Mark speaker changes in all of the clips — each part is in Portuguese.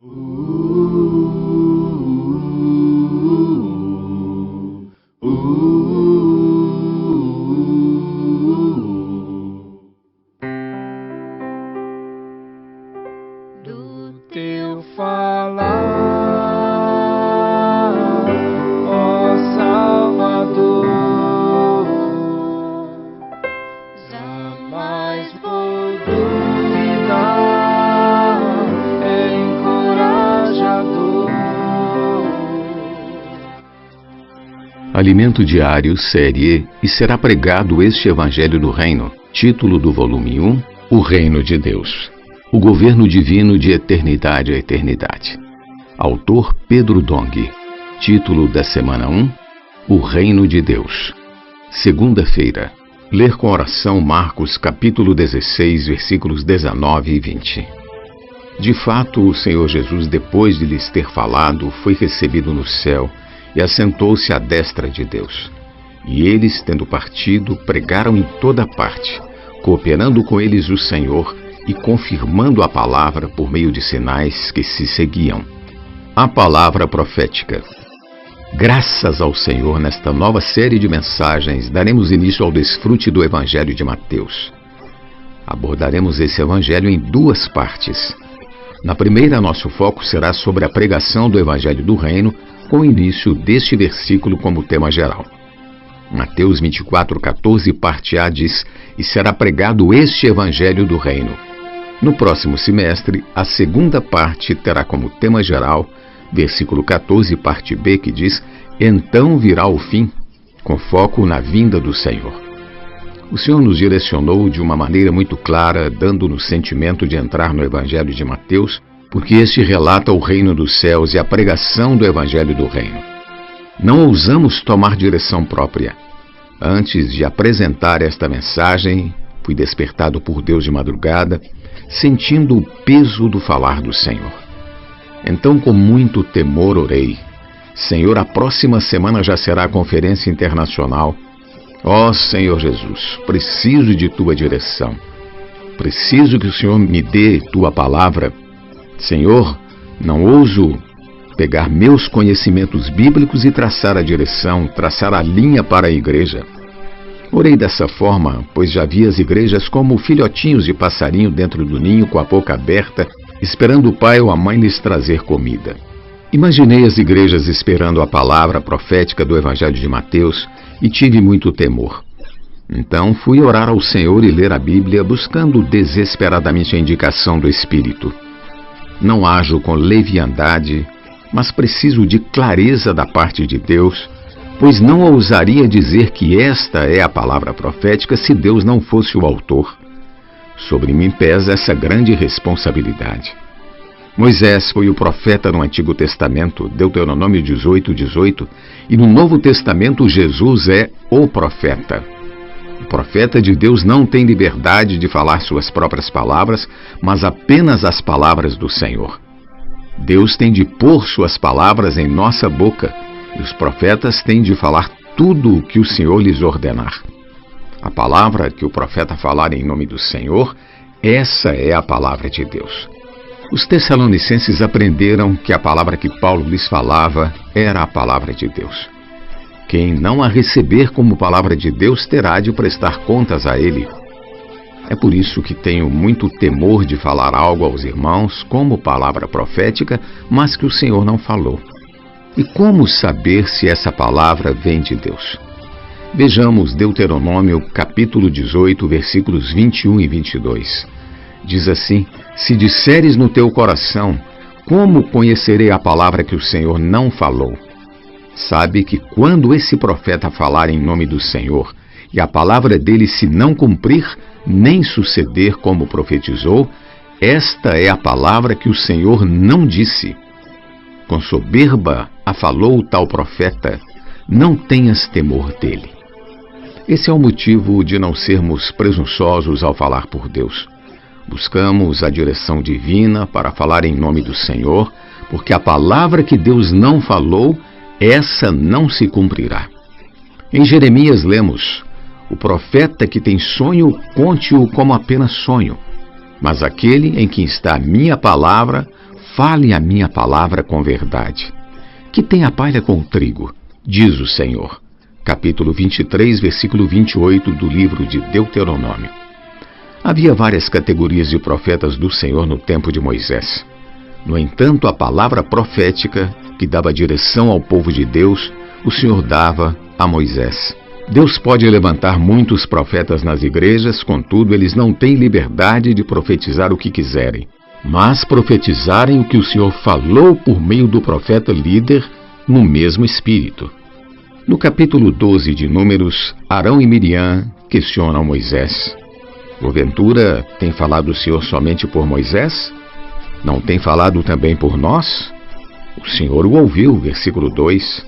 Speaker 1: Do teu falar, ó Salvador, jamais vou duvidar, é encorajador.
Speaker 2: Alimento Diário, série E será pregado este Evangelho do Reino. Título do volume 1, O Reino de Deus. O governo divino de eternidade a eternidade. Autor Pedro Dong. Título da semana 1, O Reino de Deus. Segunda-feira. Ler com oração Marcos capítulo 16, versículos 19 e 20. De fato, o Senhor Jesus, depois de lhes ter falado, foi recebido no céu e assentou-se à destra de Deus. E eles, tendo partido, pregaram em toda parte, cooperando com eles o Senhor e confirmando a palavra por meio de sinais que se seguiam. A palavra profética. Graças ao Senhor, nesta nova série de mensagens, daremos início ao desfrute do Evangelho de Mateus. Abordaremos esse Evangelho em duas partes. Na primeira, nosso foco será sobre a pregação do Evangelho do Reino, com o início deste versículo como tema geral. Mateus 24:14, parte A, diz: E será pregado este Evangelho do Reino. No próximo semestre, a segunda parte terá como tema geral, versículo 14, parte B, que diz: Então virá o fim, com foco na vinda do Senhor. O Senhor nos direcionou de uma maneira muito clara, dando-nos sentimento de entrar no Evangelho de Mateus, porque este relata o reino dos céus e a pregação do Evangelho do Reino. Não ousamos tomar direção própria. Antes de apresentar esta mensagem, fui despertado por Deus de madrugada, sentindo o peso do falar do Senhor. Então, com muito temor, orei: Senhor, a próxima semana já será a conferência internacional. Ó Senhor Jesus, preciso de Tua direção. Preciso que o Senhor me dê Tua palavra. Senhor, não ouso pegar meus conhecimentos bíblicos e traçar a direção, traçar a linha para a igreja. Orei dessa forma, pois já vi as igrejas como filhotinhos de passarinho dentro do ninho com a boca aberta, esperando o pai ou a mãe lhes trazer comida. Imaginei as igrejas esperando a palavra profética do Evangelho de Mateus e tive muito temor. Então fui orar ao Senhor e ler a Bíblia, buscando desesperadamente a indicação do Espírito. Não ajo com leviandade, mas preciso de clareza da parte de Deus, pois não ousaria dizer que esta é a palavra profética se Deus não fosse o autor. Sobre mim pesa essa grande responsabilidade. Moisés foi o profeta no Antigo Testamento, Deuteronômio 18:18, e no Novo Testamento Jesus é o profeta. O profeta de Deus não tem liberdade de falar suas próprias palavras, mas apenas as palavras do Senhor. Deus tem de pôr suas palavras em nossa boca, e os profetas têm de falar tudo o que o Senhor lhes ordenar. A palavra que o profeta falar em nome do Senhor, essa é a palavra de Deus. Os tessalonicenses aprenderam que a palavra que Paulo lhes falava era a palavra de Deus. Quem não a receber como palavra de Deus terá de prestar contas a ele. É por isso que tenho muito temor de falar algo aos irmãos como palavra profética, mas que o Senhor não falou. E como saber se essa palavra vem de Deus? Vejamos Deuteronômio capítulo 18, versículos 21 e 22. Diz assim: Se disseres no teu coração, como conhecerei a palavra que o Senhor não falou? Sabe que quando esse profeta falar em nome do Senhor, e a palavra dele se não cumprir, nem suceder como profetizou, esta é a palavra que o Senhor não disse. Com soberba a falou o tal profeta, não tenhas temor dele. Esse é o motivo de não sermos presunçosos ao falar por Deus. Buscamos a direção divina para falar em nome do Senhor, porque a palavra que Deus não falou, essa não se cumprirá. Em Jeremias lemos: o profeta que tem sonho, conte-o como apenas sonho, mas aquele em quem está a minha palavra, fale a minha palavra com verdade. Que tem a palha com o trigo, diz o Senhor. Capítulo 23, versículo 28 do livro de Deuteronômio. Havia várias categorias de profetas do Senhor no tempo de Moisés. No entanto, a palavra profética, que dava direção ao povo de Deus, o Senhor dava a Moisés. Deus pode levantar muitos profetas nas igrejas, contudo, eles não têm liberdade de profetizar o que quiserem, mas profetizarem o que o Senhor falou por meio do profeta líder no mesmo espírito. No capítulo 12 de Números, Arão e Miriam questionam Moisés. Porventura, tem falado o Senhor somente por Moisés? Não tem falado também por nós? O Senhor o ouviu, versículo 2.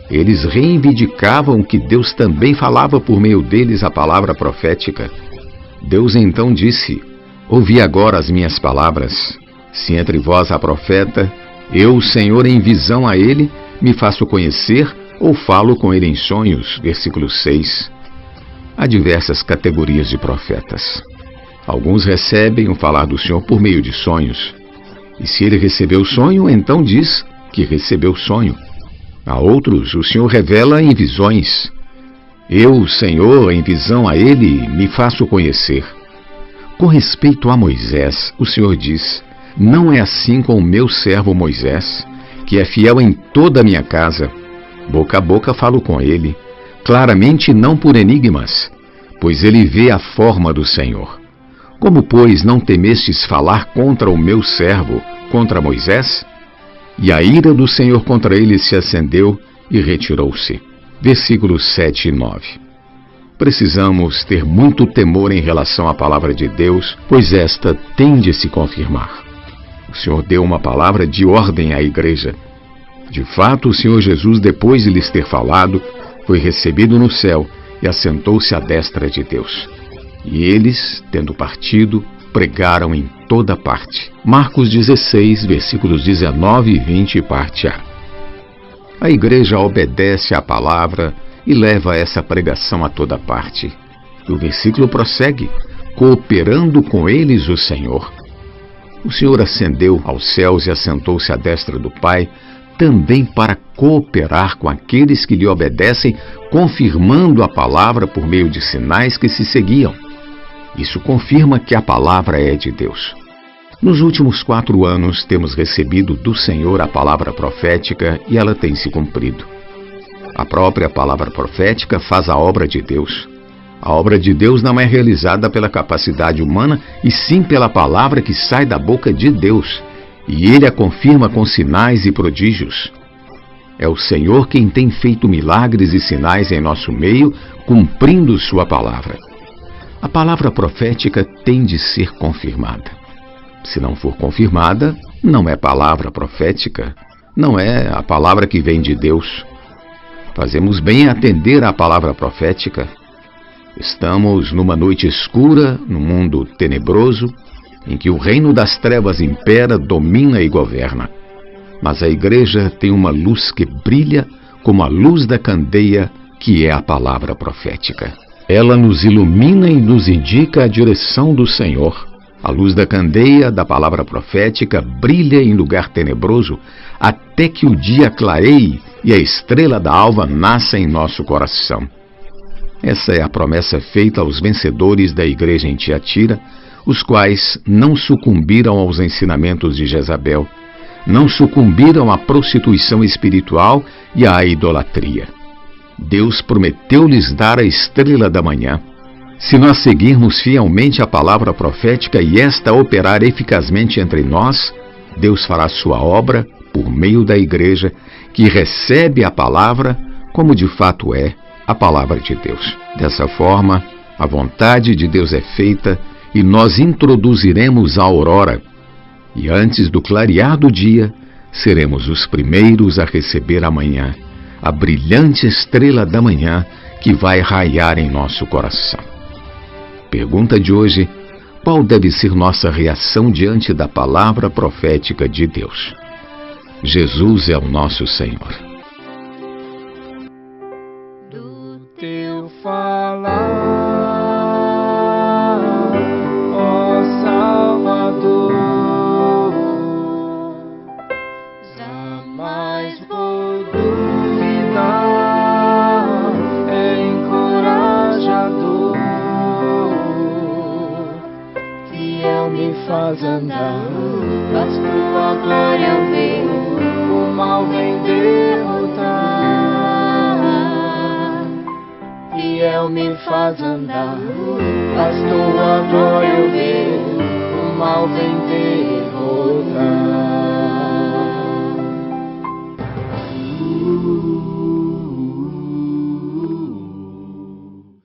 Speaker 2: Eles reivindicavam que Deus também falava por meio deles a palavra profética. Deus então disse: ouvi agora as minhas palavras. Se entre vós há profeta, eu, o Senhor, em visão a ele, me faço conhecer ou falo com ele em sonhos. Versículo 6. Há diversas categorias de profetas. Alguns recebem o falar do Senhor por meio de sonhos. E se ele recebeu o sonho, então diz que recebeu o sonho. A outros, o Senhor revela em visões. Eu, o Senhor, em visão a ele, me faço conhecer. Com respeito a Moisés, o Senhor diz: não é assim com o meu servo Moisés, que é fiel em toda a minha casa. Boca a boca falo com ele, claramente não por enigmas, pois ele vê a forma do Senhor. Como, pois, não temestes falar contra o meu servo, contra Moisés? E a ira do Senhor contra ele se acendeu e retirou-se. Versículos 7 e 9. Precisamos ter muito temor em relação à palavra de Deus, pois esta tem de se confirmar. O Senhor deu uma palavra de ordem à igreja. De fato, o Senhor Jesus, depois de lhes ter falado, foi recebido no céu e assentou-se à destra de Deus. E eles, tendo partido, pregaram em toda parte. Marcos 16, versículos 19 e 20, parte A. A igreja obedece à palavra e leva essa pregação a toda parte. O versículo prossegue: cooperando com eles o Senhor. O Senhor ascendeu aos céus e assentou-se à destra do Pai, também para cooperar com aqueles que lhe obedecem, confirmando a palavra por meio de sinais que se seguiam. Isso confirma que a palavra é de Deus. Nos últimos 4 anos, temos recebido do Senhor a palavra profética e ela tem se cumprido. A própria palavra profética faz a obra de Deus. A obra de Deus não é realizada pela capacidade humana, e sim pela palavra que sai da boca de Deus, e Ele a confirma com sinais e prodígios. É o Senhor quem tem feito milagres e sinais em nosso meio, cumprindo sua palavra. A palavra profética tem de ser confirmada. Se não for confirmada, não é palavra profética, não é a palavra que vem de Deus. Fazemos bem em atender à palavra profética. Estamos numa noite escura, num mundo tenebroso, em que o reino das trevas impera, domina e governa. Mas a igreja tem uma luz que brilha como a luz da candeia, que é a palavra profética. Ela nos ilumina e nos indica a direção do Senhor. A luz da candeia, da palavra profética, brilha em lugar tenebroso, até que o dia clareie e a estrela da alva nasça em nosso coração. Essa é a promessa feita aos vencedores da igreja em Tiatira, os quais não sucumbiram aos ensinamentos de Jezabel, não sucumbiram à prostituição espiritual e à idolatria. Deus prometeu-lhes dar a estrela da manhã. Se nós seguirmos fielmente a palavra profética e esta operar eficazmente entre nós, Deus fará sua obra por meio da igreja, que recebe a palavra como de fato é a palavra de Deus. Dessa forma, a vontade de Deus é feita e nós introduziremos a aurora. E antes do clarear do dia, seremos os primeiros a receber a manhã, a brilhante estrela da manhã que vai raiar em nosso coração. Pergunta de hoje: qual deve ser nossa reação diante da palavra profética de Deus? Jesus é o nosso Senhor.
Speaker 1: Do teu falar, ó Salvador, faz andar. Faz tua glória eu ver, o mal vem derrotar. Fiel me faz andar, faz tua glória eu ver, o mal vem derrotar.